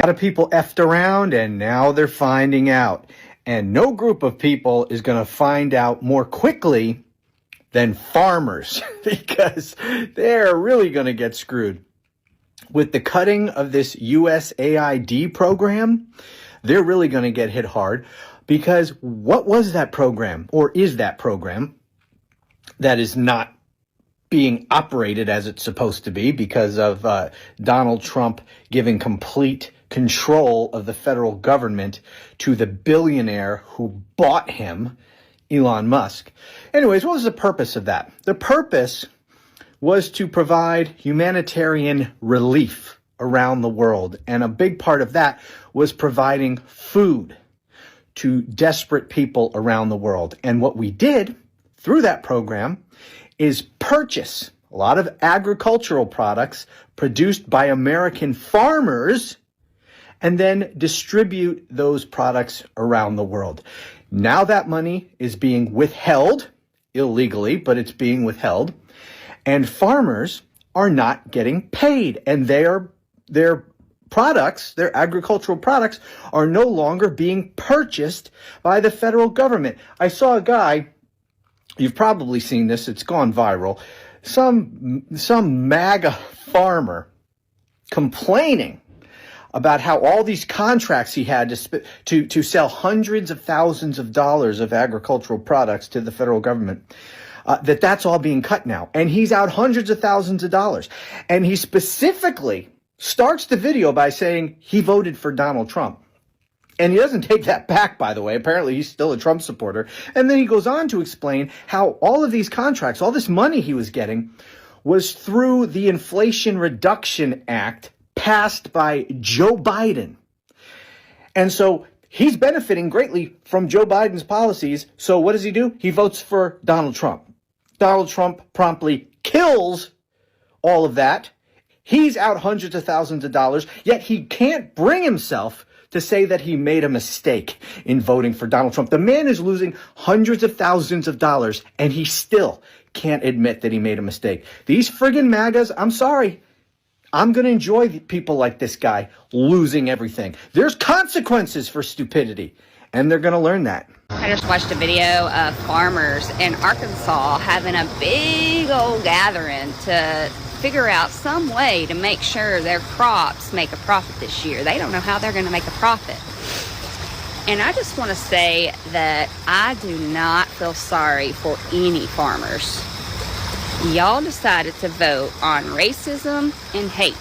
A lot of people effed around, and now they're finding out. And no group of people is going to find out more quickly than farmers, because they're really going to get screwed. With the cutting of this USAID program, they're really going to get hit hard, because what was that program, or is that program, that is not being operated as it's supposed to be because of Donald Trump giving complete control of the federal government to the billionaire who bought him, Elon Musk. Anyways, what was the purpose of that? The purpose was to provide humanitarian relief around the world. And a big part of that was providing food to desperate people around the world. And what we did through that program is purchase a lot of agricultural products produced by American farmers and then distribute those products around the world. Now that money is being withheld illegally, but it's being withheld, and farmers are not getting paid, and their products, their agricultural products, are no longer being purchased by the federal government. I saw a guy, you've probably seen this, it's gone viral, some Maga farmer complaining about how all these contracts he had to sell hundreds of thousands of dollars of agricultural products to the federal government, that's all being cut now. And he's out hundreds of thousands of dollars. And he specifically starts the video by saying he voted for Donald Trump. And he doesn't take that back, by the way. Apparently, he's still a Trump supporter. And then he goes on to explain how all of these contracts, all this money he was getting, was through the Inflation Reduction Act passed by Joe Biden. And so he's benefiting greatly from Joe Biden's policies. So what does he do? He votes for Donald Trump. Donald Trump promptly kills all of that. He's out hundreds of thousands of dollars, yet he can't bring himself to say that he made a mistake in voting for Donald Trump. The man is losing hundreds of thousands of dollars, and he still can't admit that he made a mistake. These friggin' MAGAs, I'm sorry, I'm going to enjoy people like this guy losing everything. There's consequences for stupidity, and they're going to learn that. I just watched a video of farmers in Arkansas having a big old gathering to figure out some way to make sure their crops make a profit this year. They don't know how they're going to make a profit. And I just want to say that I do not feel sorry for any farmers. Y'all decided to vote on racism and hate.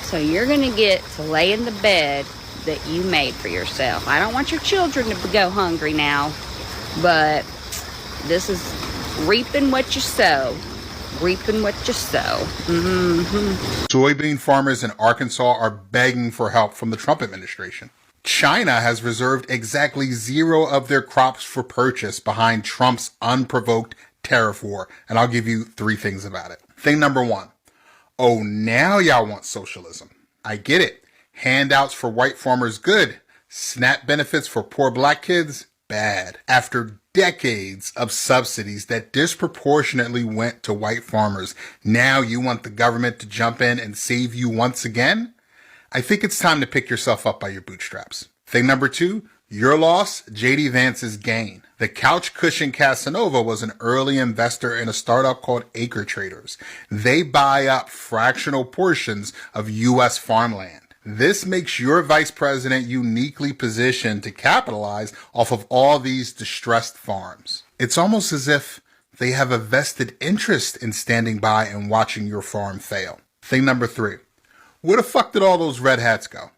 So you're going to get to lay in the bed that you made for yourself. I don't want your children to go hungry now, but this is reaping what you sow. Reaping what you sow. Soybean farmers in Arkansas are begging for help from the Trump administration. China has reserved exactly 0 of their crops for purchase behind Trump's unprovoked tariff war. And I'll give you 3 things about it. Thing number 1. Oh, now y'all want socialism. I get it. Handouts for white farmers, good. SNAP benefits for poor black kids, bad. After decades of subsidies that disproportionately went to white farmers, now you want the government to jump in and save you once again? I think it's time to pick yourself up by your bootstraps. Thing number 2, your loss, J.D. Vance's gain. The couch cushion Casanova was an early investor in a startup called Acre Traders. They buy up fractional portions of U.S. farmland. This makes your vice president uniquely positioned to capitalize off of all these distressed farms. It's almost as if they have a vested interest in standing by and watching your farm fail. Thing number 3. Where the fuck did all those red hats go?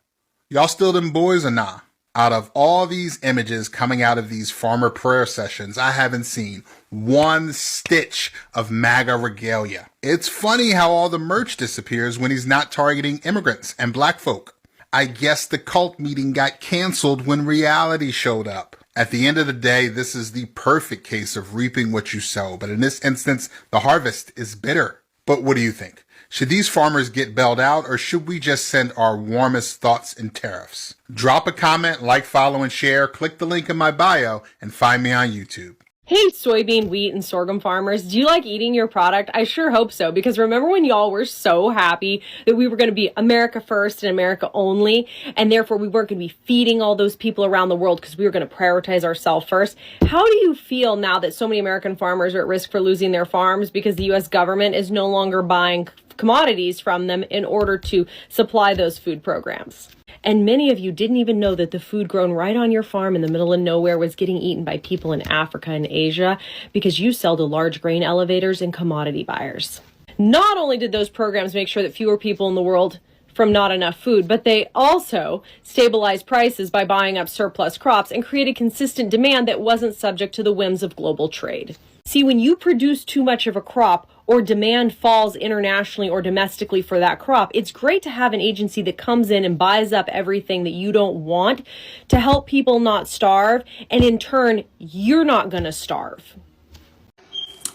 Y'all still them boys or nah? Out of all these images coming out of these farmer prayer sessions, I haven't seen one stitch of MAGA regalia. It's funny how all the merch disappears when he's not targeting immigrants and black folk. I guess the cult meeting got canceled when reality showed up. At the end of the day, this is the perfect case of reaping what you sow, but in this instance, the harvest is bitter. But what do you think? Should these farmers get bailed out, or should we just send our warmest thoughts and tariffs? Drop a comment, like, follow, and share. Click the link in my bio and find me on YouTube. Hey, soybean, wheat, and sorghum farmers, do you like eating your product? I sure hope so, because remember when y'all were so happy that we were going to be America first and America only, and therefore we weren't going to be feeding all those people around the world because we were going to prioritize ourselves first? How do you feel now that so many American farmers are at risk for losing their farms because the U.S. government is no longer buying commodities from them in order to supply those food programs? And many of you didn't even know that the food grown right on your farm in the middle of nowhere was getting eaten by people in Africa and Asia because you sell to large grain elevators and commodity buyers. Not only did those programs make sure that fewer people in the world from not enough food, but they also stabilized prices by buying up surplus crops and created consistent demand that wasn't subject to the whims of global trade. See, when you produce too much of a crop or demand falls internationally or domestically for that crop, it's great to have an agency that comes in and buys up everything that you don't want to help people not starve, and in turn, you're not going to starve.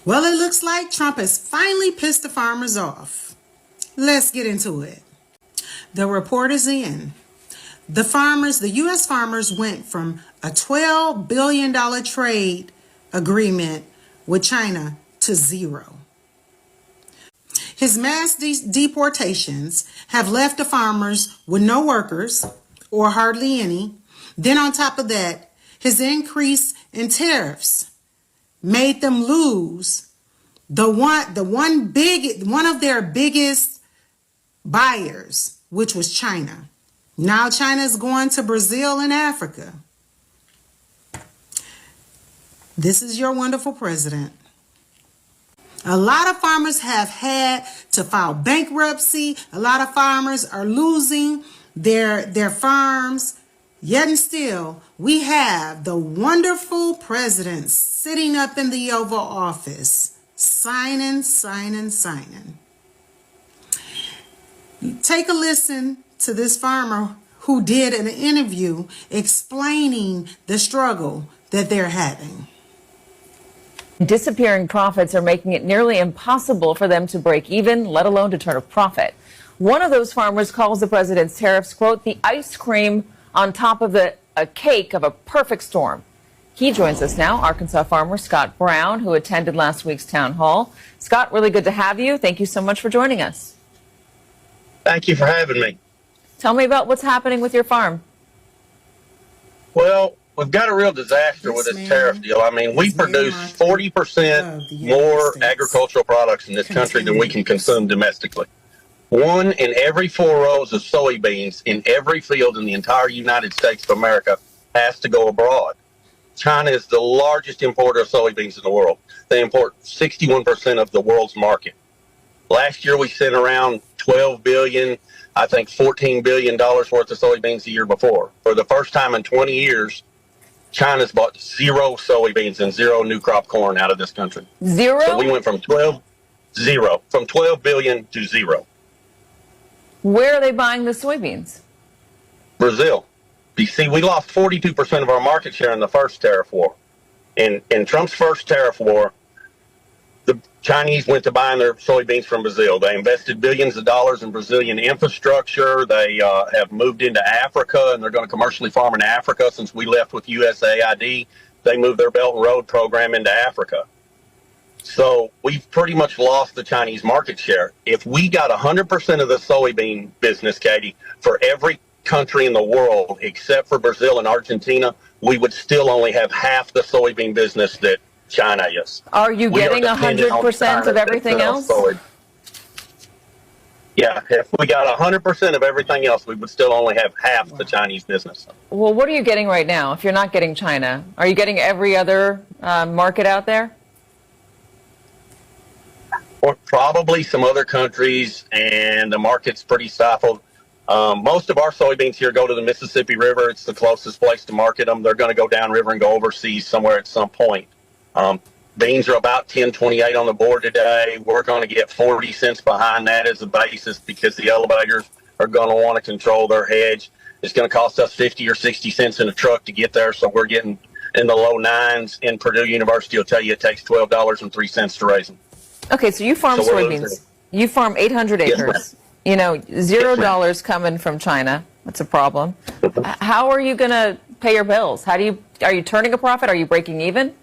Well, it looks like Trump has finally pissed the farmers off. Let's get into it. The report is in. The U.S. farmers went from a $12 billion trade agreement with China to zero. His mass deportations have left the farmers with no workers, or hardly any. Then on top of that, his increase in tariffs made them lose one of their biggest buyers, which was China. Now China is going to Brazil and Africa. This is your wonderful president. A lot of farmers have had to file bankruptcy. A lot of farmers are losing their farms. Yet and still, we have the wonderful president sitting up in the Oval Office, signing. Take a listen to this farmer who did an interview explaining the struggle that they're having. Disappearing profits are making it nearly impossible for them to break even, let alone to turn a profit. One of those farmers calls the president's tariffs, quote, the ice cream on top of a cake of a perfect storm. He joins us now, Arkansas farmer Scott Brown, who attended last week's town hall. Scott, really good to have you. Thank you so much for joining us. Thank you for having me. Tell me about what's happening with your farm. Well, we've got a real disaster with this tariff deal. I mean, we produce 40% more agricultural products in this country than we can consume domestically. 1 in every 4 rows of soybeans in every field in the entire United States of America has to go abroad. China is the largest importer of soybeans in the world. They import 61% of the world's market. Last year, we sent around $12 billion, I think $14 billion worth of soybeans the year before. For the first time in 20 years, China's bought 0 soybeans and 0 new crop corn out of this country. 0? So we went from 12 billion to 0. Where are they buying the soybeans? Brazil. You see, we lost 42% of our market share in the first tariff war. In Trump's first tariff war, the Chinese went to buying their soybeans from Brazil. They invested billions of dollars in Brazilian infrastructure. They have moved into Africa, and they're going to commercially farm in Africa. Since we left with USAID, they moved their Belt and Road program into Africa. So we've pretty much lost the Chinese market share. If we got 100% of the soybean business, Katie, for every country in the world except for Brazil and Argentina, we would still only have half the soybean business that China is. Are you getting 100% of everything else? Yeah, if we got 100% of everything else, we would still only have half the Chinese business. Well, what are you getting right now if you're not getting China? Are you getting every other market out there? Or probably some other countries, and the market's pretty stifled. Most of our soybeans here go to the Mississippi River. It's the closest place to market them. They're going to go downriver and go overseas somewhere at some point. Beans are about $10.28 on the board today. We're going to get 40 cents behind that as a basis because the elevators are going to want to control their hedge. It's going to cost us 50 or 60 cents in a truck to get there, so we're getting in the low 9s. And Purdue University will tell you it takes $12.03 to raise them. Okay, so you farm soybeans. You farm 800 acres. Yes, you know, $0 coming from China. That's a problem. How are you going to pay your bills? Are you turning a profit? Are you breaking even?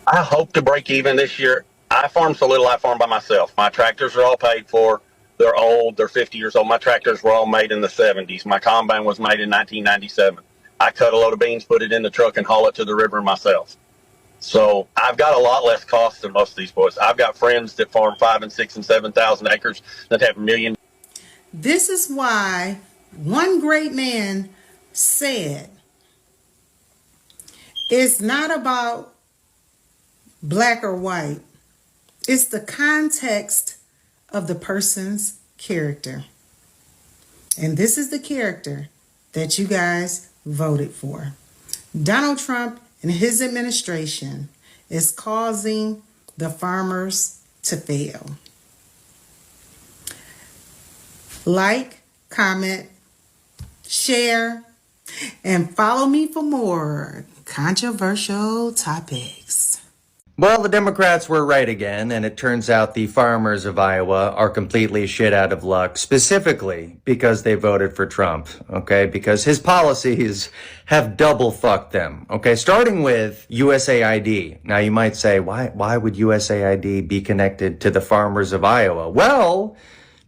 I hope to break even this year. I farm so little, I farm by myself. My tractors are all paid for. They're old. They're 50 years old. My tractors were all made in the 70s. My combine was made in 1997. I cut a load of beans, put it in the truck, and haul it to the river myself. So I've got a lot less cost than most of these boys. I've got friends that farm 5 and 6 and 7,000 acres that have million. This is why one great man said, it's not about black or white. It's the context of the person's character. And this is the character that you guys voted for. Donald Trump and his administration is causing the farmers to fail. Like, comment, share, and follow me for more controversial topics. Well, the Democrats were right again, and it turns out the farmers of Iowa are completely shit out of luck, specifically because they voted for Trump, okay? Because his policies have double fucked them, okay? Starting with USAID. Now, you might say, why would USAID be connected to the farmers of Iowa? Well,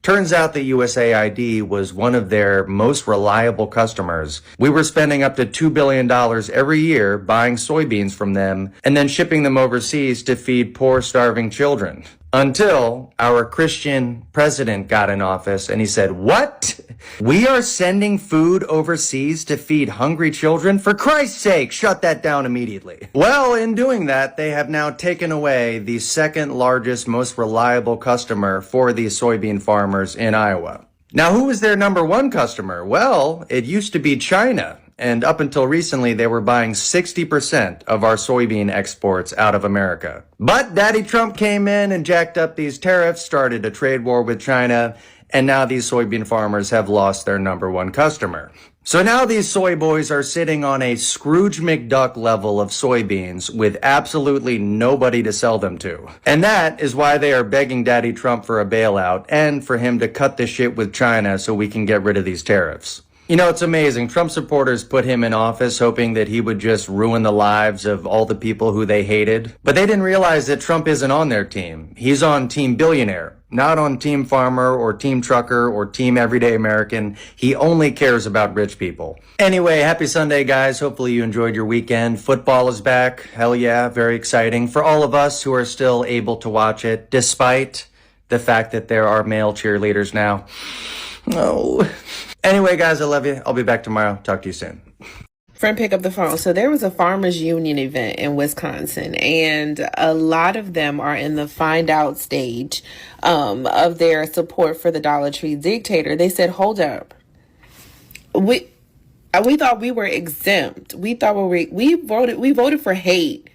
turns out that USAID was one of their most reliable customers. We were spending up to $2 billion every year buying soybeans from them and then shipping them overseas to feed poor, starving children. Until our Christian president got in office and he said, "What? We are sending food overseas to feed hungry children? For Christ's sake, shut that down immediately." Well, in doing that, they have now taken away the second largest, most reliable customer for these soybean farmers in Iowa. Now, who was their number one customer? Well, it used to be China. And up until recently, they were buying 60% of our soybean exports out of America. But Daddy Trump came in and jacked up these tariffs, started a trade war with China, and now these soybean farmers have lost their number one customer. So now these soy boys are sitting on a Scrooge McDuck level of soybeans with absolutely nobody to sell them to. And that is why they are begging Daddy Trump for a bailout and for him to cut the shit with China so we can get rid of these tariffs. You know, it's amazing. Trump supporters put him in office hoping that he would just ruin the lives of all the people who they hated. But they didn't realize that Trump isn't on their team. He's on Team Billionaire, not on Team Farmer or Team Trucker or Team Everyday American. He only cares about rich people. Anyway, happy Sunday, guys. Hopefully you enjoyed your weekend. Football is back. Hell yeah, very exciting for all of us who are still able to watch it, despite the fact that there are male cheerleaders now. Oh. Anyway, guys, I love you. I'll be back tomorrow. Talk to you soon. Friend, pick up the phone. So there was a farmers union event in Wisconsin, and a lot of them are in the find out stage of their support for the Dollar Tree dictator. They said, hold up. We thought we were exempt. We thought we voted for hate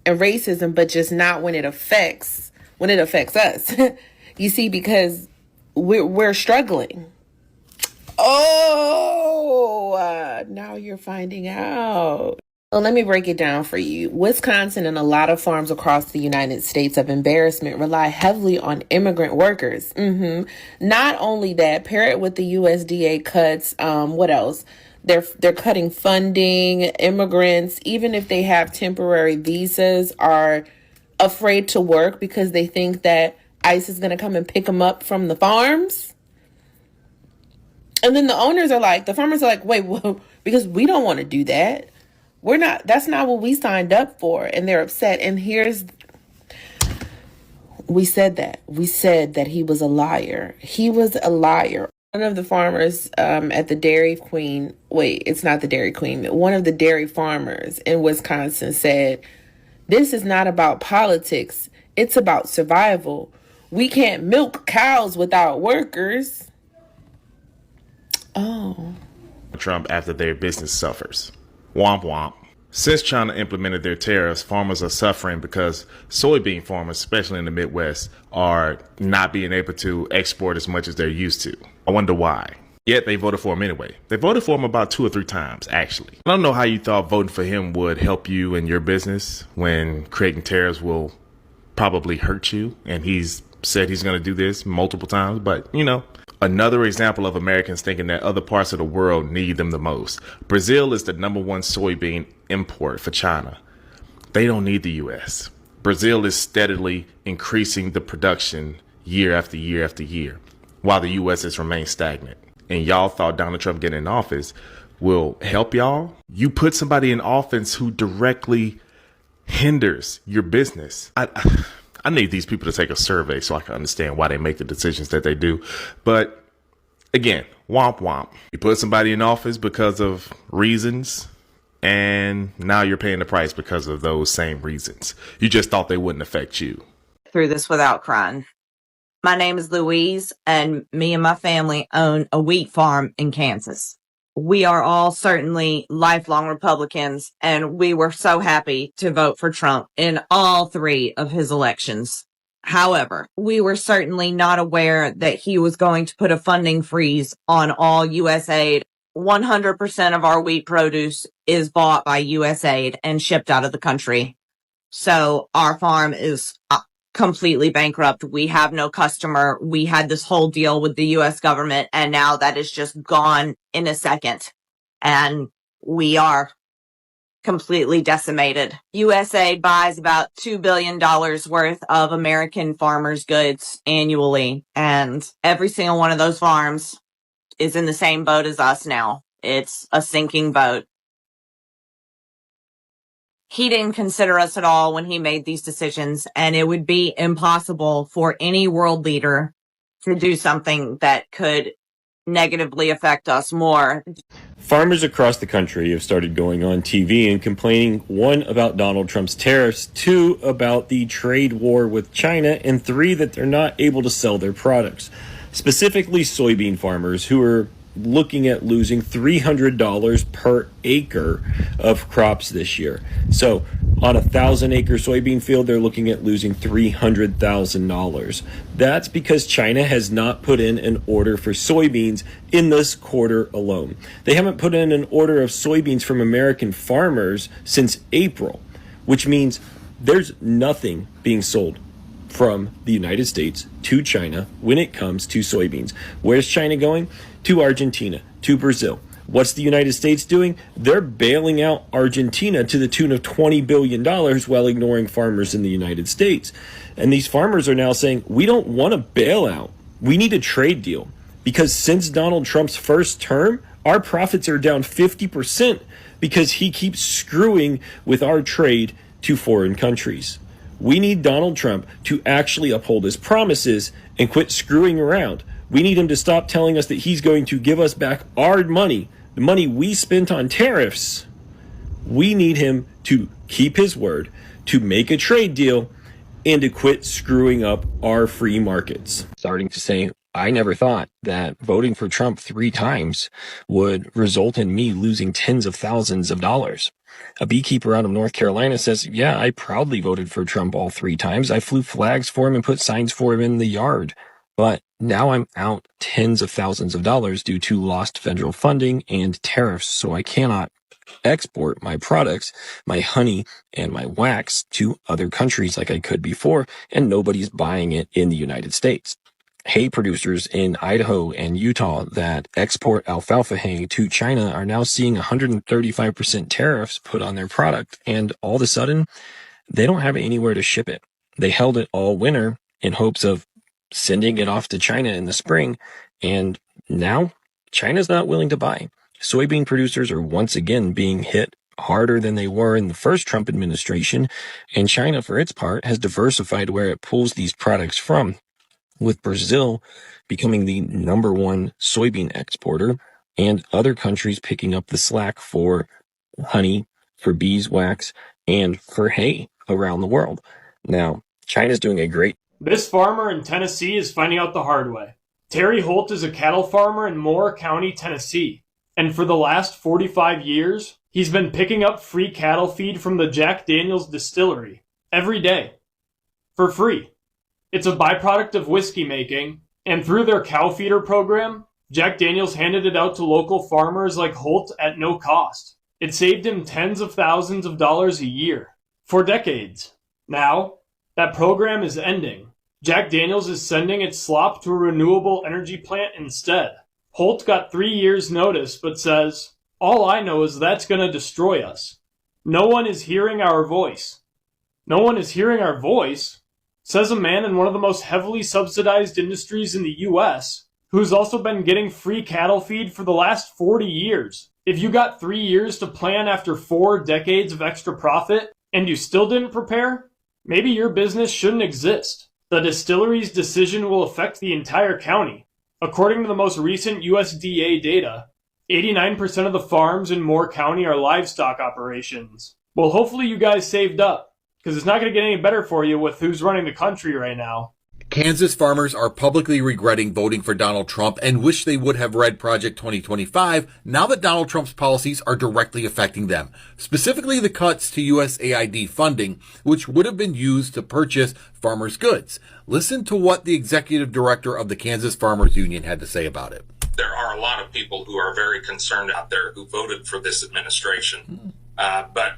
and racism, but just not when it affects us. You see, because we're struggling. Oh, now you're finding out. Well, let me break it down for you. Wisconsin and a lot of farms across the United States of embarrassment rely heavily on immigrant workers. Not only that, pair it with the USDA cuts. What else? They're cutting funding. Immigrants, even if they have temporary visas, are afraid to work because they think that ICE is going to come and pick them up from the farms. And then the farmers are like, wait, well, because we don't want to do that. That's not what we signed up for. And they're upset. And we said that he was a liar. He was a liar. One of the farmers at the Dairy Queen, it's not the Dairy Queen. One of the dairy farmers in Wisconsin said, this is not about politics. It's about survival. We can't milk cows without workers. Oh. Trump after their business suffers. Womp womp. Since China implemented their tariffs, farmers are suffering because soybean farmers, especially in the Midwest, are not being able to export as much as they're used to. I wonder why. Yet they voted for him anyway. They voted for him about 2 or 3 times, actually. I don't know how you thought voting for him would help you in your business when creating tariffs will probably hurt you. And he's said he's going to do this multiple times, but another example of Americans thinking that other parts of the world need them the most. Brazil is the #1 soybean import for China. They don't need the U.S. Brazil is steadily increasing the production year after year after year, while the U.S. has remained stagnant. And y'all thought Donald Trump getting in office will help y'all? You put somebody in office who directly hinders your business. I need these people to take a survey so I can understand why they make the decisions that they do. But again, womp womp. You put somebody in office because of reasons, and now you're paying the price because of those same reasons. You just thought they wouldn't affect you. Through this without crying. My name is Louise, and me and my family own a wheat farm in Kansas. We are all certainly lifelong Republicans, and we were so happy to vote for Trump in all three of his elections. However, we were certainly not aware that he was going to put a funding freeze on all USAID. 100% of our wheat produce is bought by USAID and shipped out of the country. So our farm is completely bankrupt. We have no customer. We had this whole deal with the US government, and now that is just gone in a second. And we are completely decimated. USAID buys about $2 billion worth of American farmers' goods annually, and every single one of those farms is in the same boat as us now. It's a sinking boat. He didn't consider us at all when he made these decisions, and it would be impossible for any world leader to do something that could negatively affect us more. Farmers across the country have started going on TV and complaining, one, about Donald Trump's tariffs, two, about the trade war with China, and three, that they're not able to sell their products. Specifically, soybean farmers who are looking at losing $300 per acre of crops this year. So on a 1,000-acre soybean field, they're looking at losing $300,000. That's because China has not put in an order for soybeans in this quarter alone. They haven't put in an order of soybeans from American farmers since April, which means there's nothing being sold from the United States to China when it comes to soybeans. Where's China going? To Argentina, to Brazil. What's the United States doing? They're bailing out Argentina to the tune of $20 billion while ignoring farmers in the United States. And these farmers are now saying, we don't want a bailout. We need a trade deal. Because since Donald Trump's first term, our profits are down 50% because he keeps screwing with our trade to foreign countries. We need Donald Trump to actually uphold his promises and quit screwing around. We need him to stop telling us that he's going to give us back our money, the money we spent on tariffs. We need him to keep his word, to make a trade deal, and to quit screwing up our free markets. Starting to say, I never thought that voting for Trump 3 times would result in me losing tens of thousands of dollars. A beekeeper out of North Carolina says, yeah, I proudly voted for Trump all 3 times. I flew flags for him and put signs for him in the yard. But now I'm out tens of thousands of dollars due to lost federal funding and tariffs, so I cannot export my products, my honey and my wax, to other countries like I could before, and nobody's buying it in the United States. Hay producers in Idaho and Utah that export alfalfa hay to China are now seeing 135% tariffs put on their product, and all of a sudden, they don't have anywhere to ship it. They held it all winter in hopes of sending it off to China in the spring, and now China's not willing to buy. Soybean producers are once again being hit harder than they were in the first Trump administration, and China, for its part, has diversified where it pulls these products from, with Brazil becoming the #1 soybean exporter and other countries picking up the slack for honey, for beeswax, and for hay around the world. Now, China's doing a great. This farmer in Tennessee is finding out the hard way. Terry Holt is a cattle farmer in Moore County, Tennessee, and for the last 45 years, he's been picking up free cattle feed from the Jack Daniel's distillery every day for free. It's a byproduct of whiskey making, and through their cow feeder program, Jack Daniel's handed it out to local farmers like Holt at no cost. It saved him tens of thousands of dollars a year for decades. Now, that program is ending. Jack Daniel's is sending its slop to a renewable energy plant instead. Holt got 3 years' notice, but says, all I know is that's going to destroy us. No one is hearing our voice. No one is hearing our voice, says a man in one of the most heavily subsidized industries in the US, who's also been getting free cattle feed for the last 40 years. If you got 3 years to plan after 4 decades of extra profit and you still didn't prepare, maybe your business shouldn't exist. The distillery's decision will affect the entire county. According to the most recent USDA data, 89% of the farms in Moore County are livestock operations. Well, hopefully you guys saved up, because it's not going to get any better for you with who's running the country right now. Kansas farmers are publicly regretting voting for Donald Trump and wish they would have read Project 2025 now that Donald Trump's policies are directly affecting them, specifically the cuts to USAID funding, which would have been used to purchase farmers' goods. Listen to what the executive director of the Kansas Farmers Union had to say about it. There are a lot of people who are very concerned out there who voted for this administration. But,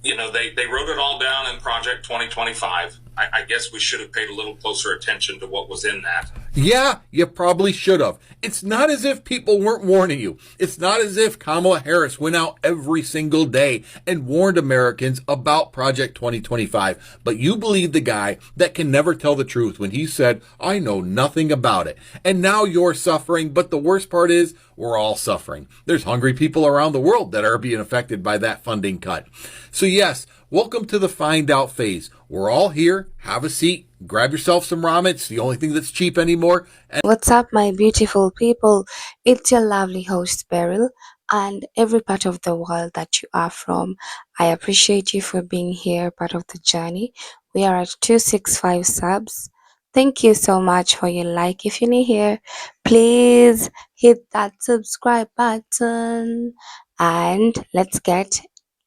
you know, they wrote it all down in Project 2025. I guess we should have paid a little closer attention to what was in that. Yeah, you probably should have. It's not as if people weren't warning you. It's not as if Kamala Harris went out every single day and warned Americans about Project 2025. But you believe the guy that can never tell the truth when he said, I know nothing about it. And now you're suffering. But the worst part is we're all suffering. There's hungry people around the world that are being affected by that funding cut. So yes, welcome to the find out phase. We're all here. Have a seat. Grab yourself some ramen. It's the only thing that's cheap anymore. And What's up, my beautiful people? It's your lovely host, Beryl, and every part of the world that you are from. I appreciate you for being here, part of the journey. We are at 265 subs. Thank you so much for your like. If you're new here, please hit that subscribe button. And let's get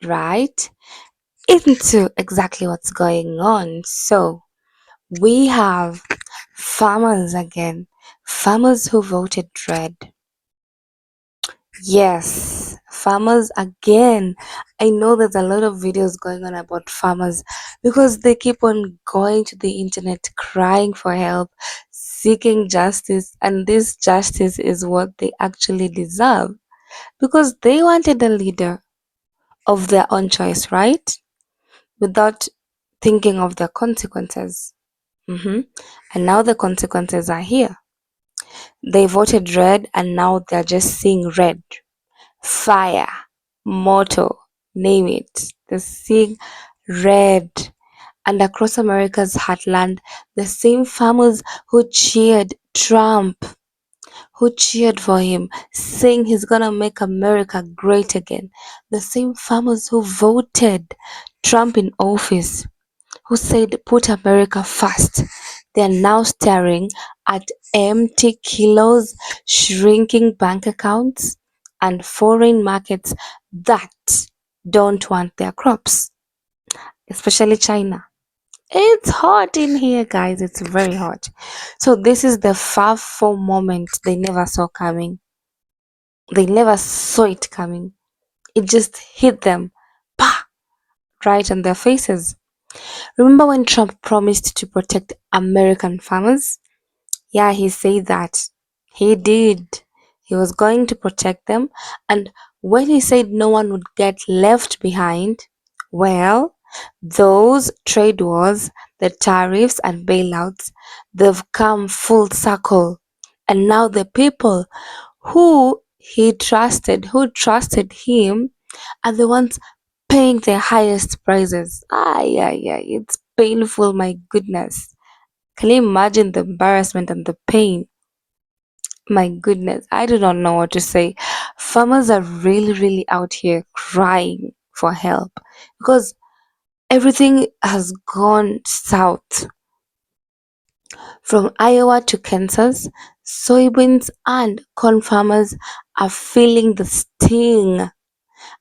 right into exactly what's going on. So, we have farmers again. Farmers who voted red. Yes, farmers again. I know there's a lot of videos going on about farmers because they keep on going to the internet crying for help, seeking justice, and this justice is what they actually deserve because they wanted a leader of their own choice, right? Without thinking of the consequences. And now the consequences are here. They voted red and now they're just seeing red. Fire, moto, name it. They're seeing red. And across America's heartland, the same farmers who cheered Trump, who cheered for him, saying he's gonna make America great again. The same farmers who voted Trump in office, who said put America first. They're now staring at empty kilos, shrinking bank accounts, and foreign markets that don't want their crops, especially China. It's hot in here, guys. It's very hot. So this is the far for moment they never saw coming. They never saw it coming. It just hit them, pa, right on their faces. Remember when Trump promised to protect American farmers? Yeah, he said that. He did. He was going to protect them. And when he said no one would get left behind, well, those trade wars, the tariffs and bailouts, they've come full circle. And now the people who who trusted him, are the ones paying the highest prices. It's painful, my goodness. Can you imagine the embarrassment and the pain? My goodness, I do not know what to say. Farmers are really, really out here crying for help because everything has gone south. From Iowa to Kansas, soybeans and corn farmers are feeling the sting.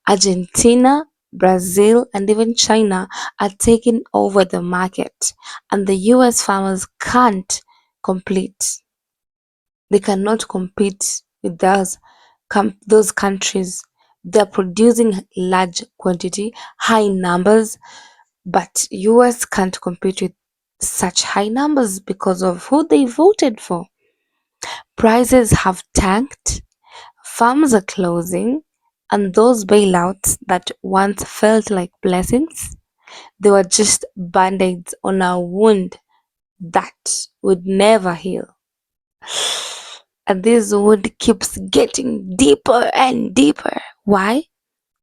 Argentina, Brazil, and even China are taking over the market, and the US farmers can't compete. They cannot compete with those countries. They're producing large quantity, high numbers, but US can't compete with such high numbers because of who they voted for. Prices have tanked, farms are closing, and those bailouts that once felt like blessings, They were just band-aids on a wound that would never heal. And this wound keeps getting deeper and deeper. Why?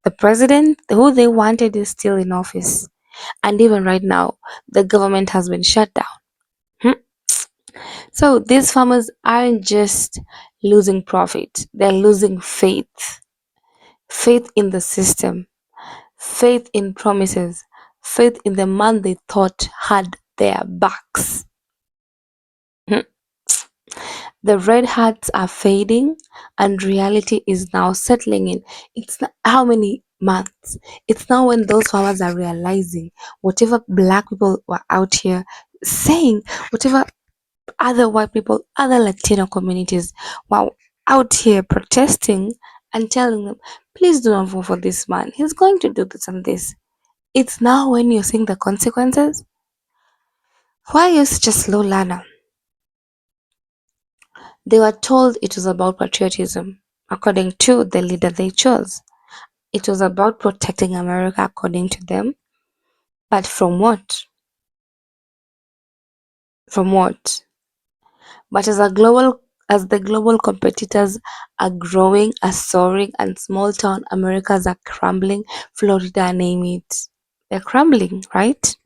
The president who they wanted is still in office. And even right now, the government has been shut down. So these farmers aren't just losing profit, they're losing faith. Faith in the system, faith in promises, faith in the man they thought had their backs. The red hats are fading and reality is now settling in. It's not how many months? It's now when those farmers are realizing whatever black people were out here saying, whatever other white people, other Latino communities were out here protesting and telling them, please do not vote for this man. He's going to do this and this. It's now when you're seeing the consequences. Why are you such a slow learner? They were told it was about patriotism, according to the leader they chose. It was about protecting America, according to them. But from what? From what? But as the global competitors are growing, are soaring, and small town Americas are crumbling, Florida, name it. They're crumbling, right?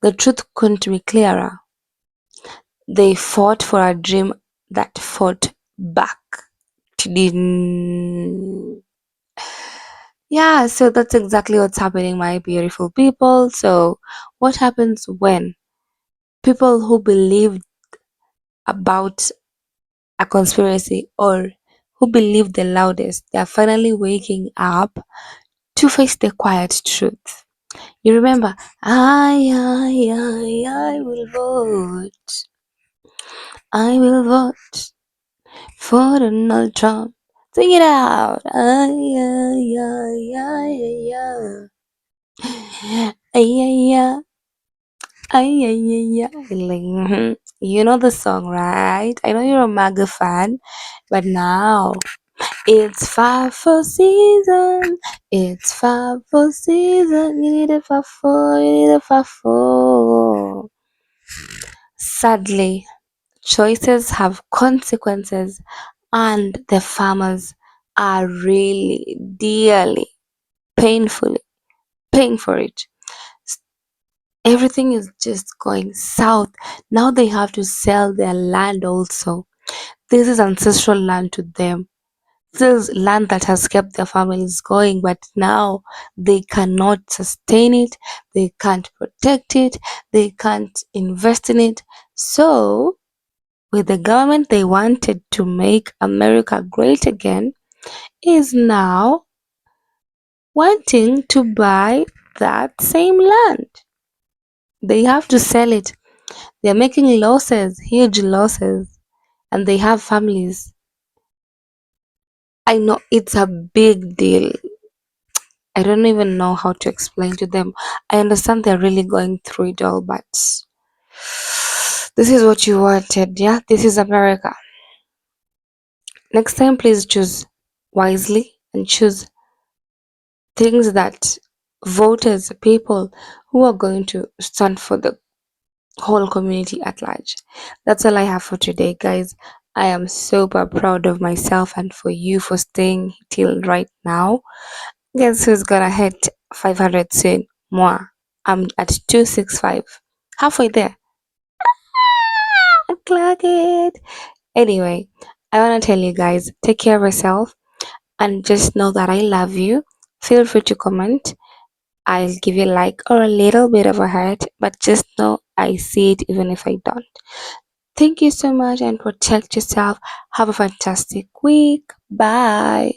The truth couldn't be clearer. They fought for a dream that fought back. Yeah, so that's exactly what's happening, my beautiful people. So, what happens when people who believe about a conspiracy or who believe the loudest, they are finally waking up to face the quiet truth? You remember, I will vote. I will vote for Donald Trump. Sing it out. Like, you know the song, right? I know you're a Maga fan, but now it's five for season. It's five for season. You need a five for. You need a five for. Sadly, choices have consequences, and the farmers are really dearly, painfully paying for it. Everything is just going south. Now they have to sell their land also. This is ancestral land to them. This is land that has kept their families going, but now they cannot sustain it, they can't protect it, they can't invest in it. So, with the government they wanted to make America great again, is now wanting to buy that same land. They have to sell it. They're making losses, huge losses, and they have families. I know it's a big deal. I don't even know how to explain to them. I understand they're really going through it all, but this is what you wanted, yeah? This is America. Next time, please choose wisely and choose things that voters, people who are going to stand for the whole community at large. That's all I have for today, guys. I am super proud of myself and for you for staying till right now. Guess who's gonna hit 500 soon? Moi. I'm at 265. Halfway there. Clock it. Anyway, I wanna tell you guys, take care of yourself and just know that I love you. Feel free to comment. I'll give you a like or a little bit of a heart, but just know I see it even if I don't. Thank you so much and protect yourself. Have a fantastic week. Bye.